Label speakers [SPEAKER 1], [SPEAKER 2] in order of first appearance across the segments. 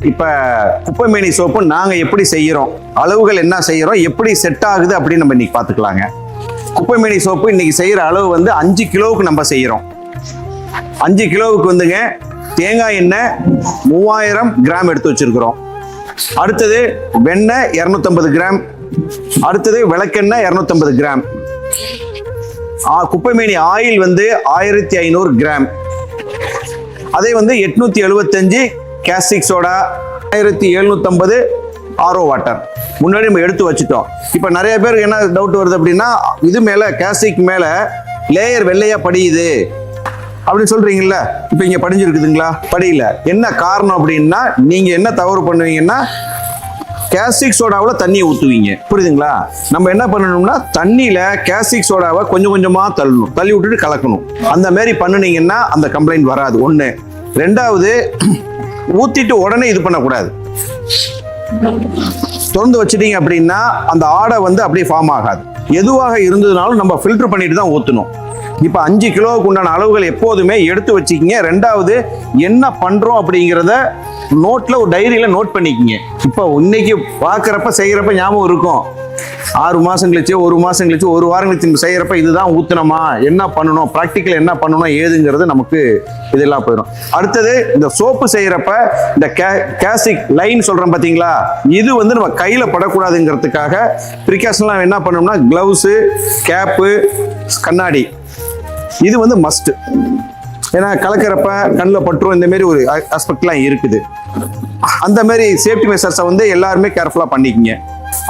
[SPEAKER 1] இப்ப குப்பைமேனி சோப்பு நாங்க எப்படி செய்யறோம், அளவுகள் என்ன செய்யறோம், எப்படி செட் ஆகுது அப்படின்னு நம்ம இன்னைக்கு பாத்துக்கலாங்க. குப்பைமேனி சோப்பு இன்னைக்கு செய்யற அளவு வந்து 5 கிலோவுக்கு நம்ம செய்யறோம். 5 கிலோவுக்கு வந்துங்க தேங்காய் எண்ணெய் 3000 கிராம் எடுத்து வச்சிருக்கிறோம். அடுத்தது வெண்ணெய் 250 கிராம். அடுத்தது விளக்கெண்ணெய் 250 கிராம். குப்பைமேனி ஆயில் வந்து 1500 கிராம். அதே வந்து 875 கேஸ்டிக் சோடா, 1750 ஆரோ வாட்டர் முன்னாடி நம்ம எடுத்து வச்சுட்டோம். இப்போ நிறைய பேருக்கு என்ன டவுட் வருது அப்படின்னா, இது மேல கேஸ்டிக் மேல லேயர் வெள்ளையா படியுது அப்படின்னு சொல்றீங்கல்ல. இப்போ இங்க படிஞ்சிருக்குதுங்களா? படியல. என்ன காரணம் அப்படின்னா, நீங்க என்ன தவறு பண்ணுவீங்கன்னா கேஸ்டிக் சோடாவில் தண்ணியை ஊற்றுவீங்க. புரியுதுங்களா? நம்ம என்ன பண்ணணும்னா தண்ணியில கேஸ்டிக் சோடாவை கொஞ்சம் கொஞ்சமா தள்ளணும், தள்ளி விட்டுட்டு கலக்கணும். அந்த மாதிரி பண்ணுனீங்கன்னா அந்த கம்ப்ளைண்ட் வராது. ஒன்று. ரெண்டாவது, ஊத்திட்டு உடனே இது பண்ணக்கூடாது. திறந்து வச்சிட்டீங்க அப்படின்னா அந்த ஆடை வந்து அப்படியே ஃபார்ம் ஆகாது. எதுவாக இருந்ததுனாலும் நம்ம ஃபில்டர் பண்ணிட்டு தான் ஊற்றணும். இப்போ 5 கிலோவுக்கு உண்டான அளவுகள் எப்போதுமே எடுத்து வச்சுக்கிங்க. ரெண்டாவது, என்ன பண்றோம் அப்படிங்கிறத நோட்ல ஒரு டைரியில நோட் பண்ணிக்கிங்க. இப்போ இன்னைக்கு பார்க்குறப்ப செய்யறப்ப ஞாபகம் இருக்கும். 6 மாசம் கழிச்சு, 1 மாசம் கழிச்சு, 1 வாரம் கழிச்சு செய்யறப்ப இதுதான் ஊத்தணுமா, என்ன பண்ணணும், ப்ராக்டிக்கல் என்ன பண்ணணும் ஏதுங்கிறது நமக்கு இதெல்லாம் போயிடும். அடுத்தது, இந்த சோப்பு செய்யறப்ப இந்த கேஸ்டிக் லைன் சொல்றோம் பாத்தீங்களா, இது வந்து நம்ம கையில படக்கூடாதுங்கிறதுக்காக ப்ரிகாஷன்லாம் என்ன பண்ணணும்னா கிளவுஸ், கேப்பு, கண்ணாடி இது வந்து மஸ்ட். ஏன்னா கலக்கிறப்ப கண்ணில் பட்டுரும், இந்த மாதிரி ஒரு ஆஸ்பெக்ட்லாம் இருக்குது. அந்த மாதிரி சேஃப்டி மெஷர்ஸை வந்து எல்லாருமே கேர்ஃபுல்லாக பண்ணிக்கங்க.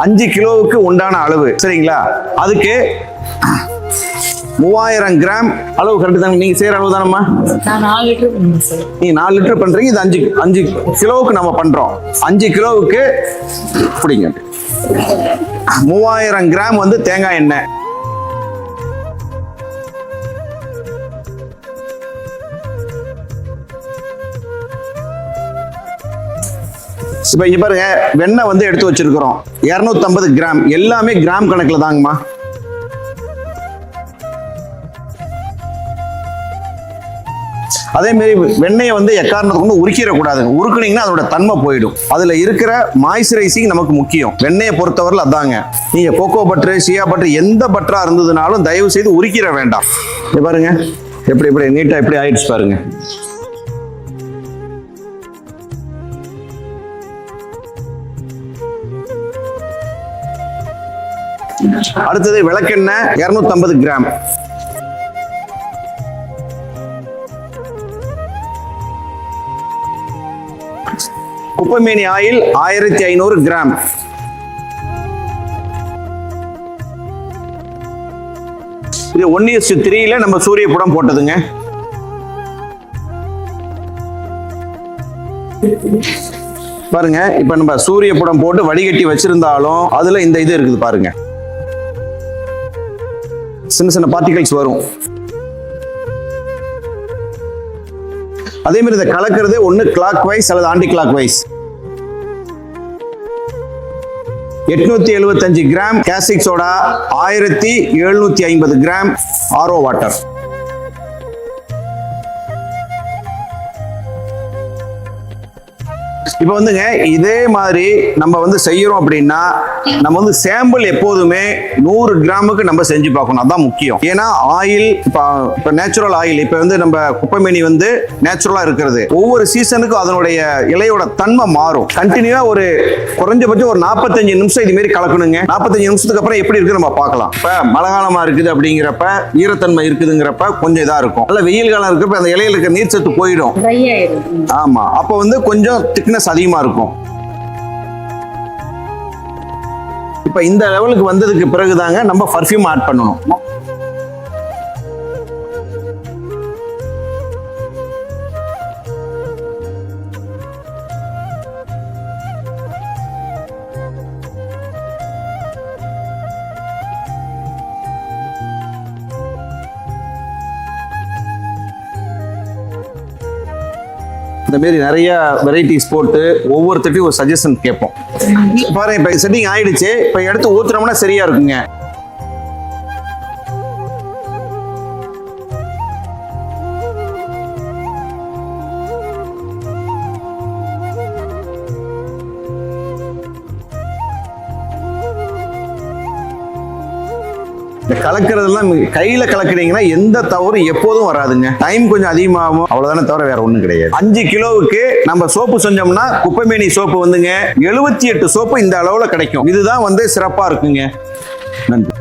[SPEAKER 1] 5 கிலோவுக்கு உண்டான அளவு சரிங்களா? அதுக்கு 3000 கிராம் அளவு கரெக்டு தாங்க. நீங்க செய்யற அளவு தானம்மா? நீங்க 4 லிட்டர் பண்றீங்க. இது 5 கிலோவுக்கு நம்ம பண்றோம். 5 கிலோவுக்கு பிடிங்க 3000 கிராம் வந்து தேங்காய் எண்ணெய். இப்ப இங்க பாருங்க, வெண்ணெய் வந்து எடுத்து வச்சிருக்கிறோம் 250 கிராம். எல்லாமே கிராம் கணக்குல தாங்கம்மா. அதே மாதிரி வெண்ணெயை வந்து எக்காரணத்துக்கு வந்து உருக்கிட கூடாதுங்க. உருக்குனீங்கன்னா அதோட தன்மை போயிடும். அதுல இருக்கிற மாய்ஸ்சரைசிங் நமக்கு முக்கியம். வெண்ணெயை பொறுத்தவரை அதாங்க. நீங்க கோகோ பட்டர், ஷியா பட்டர், எந்த பட்டரா இருந்ததுனாலும் தயவு செய்து உருக்கிட வேண்டாம். பாருங்க எப்படி நீட்டா எப்படி ஆயிடுச்சு பாருங்க. அடுத்தது விளக்கெண்ணெய் 250 கிராம். குப்பைமேனி oil 1500 gram. இது 1:3 நம்ம சூரியபுடம் போட்டதுங்க. பாருங்க, இப்ப நம்ம சூரியபுடம் போட்டு வடிகட்டி வச்சிருந்தாலும் அதுல இந்த இது இருக்குது பாருங்க, சின்ன சின்ன பார்ட்டிகல்ஸ் வரும். அதே மாதிரி இதை கலக்கிறது ஒண்ணு கிளாக் வைஸ் அல்லது anti clockwise. 875 gram caustic soda, 1750 gram RO water. இப்ப வந்துங்க இதே மாதிரி நம்ம வந்து செய்யறோம் அப்படின்னா நம்ம வந்து சாம்பிள் எப்போதுமே 100 கிராமுக்கு நம்ம செஞ்சு பார்க்கணும். அதான் முக்கியம். ஏன்னா ஆயில் இப்ப நேச்சுரல் ஆயில், இப்ப வந்து நம்ம குப்பைமேனி வந்து நேச்சுரலா இருக்கிறது. ஒவ்வொரு சீசனுக்கும் அதனுடைய இலையோட தன்மை மாறும். கண்டினியூவா ஒரு குறைஞ்சபட்சம் ஒரு 45 நிமிஷம் இது மாதிரி கலக்கணுங்க. 45 நிமிஷத்துக்கு அப்புறம் எப்படி இருக்கு நம்ம பார்க்கலாம். இப்ப மழை காலமா இருக்குது அப்படிங்கிறப்ப, ஈரத்தன்மை இருக்குதுங்கிறப்ப கொஞ்சம் இதா இருக்கும். நல்ல வெயில் காலம் இருக்கிறப்ப அந்த இலையில இருக்க நீர் சத்து போயிடும். ஆமா, அப்ப வந்து கொஞ்சம் திக்னஸ் அதிகமா இருக்கும். இப்ப இந்த லெவலுக்கு வந்ததுக்கு பிறகுதாங்க நம்ம பர்ஃபியூம் ஆட் பண்ணணும். இந்த மாதிரி நிறைய வெரைட்டிஸ் போட்டு ஒவ்வொருத்தையும் ஒரு சஜஷன் கேட்போம். பாருங்க, இப்ப செட்டிங் ஆயிடுச்சு. இப்ப எடுத்து ஊத்துறோம்னா சரியா இருக்குங்க. இந்த கலக்கிறதெல்லாம் கையில கலக்குறீங்கன்னா எந்த தவறு எப்போதும் வராதுங்க. டைம் கொஞ்சம் அதிகமாகும், அவ்வளவுதானே தவிர வேற ஒண்ணும் கிடையாது. 5 கிலோவுக்கு நம்ம சோப்பு செஞ்சோம்னா குப்பைமேனி சோப்பு வந்துங்க 78 சோப்பு இந்த அளவுல கிடைக்கும். இதுதான் வந்து சிறப்பா இருக்குங்க. நன்றி.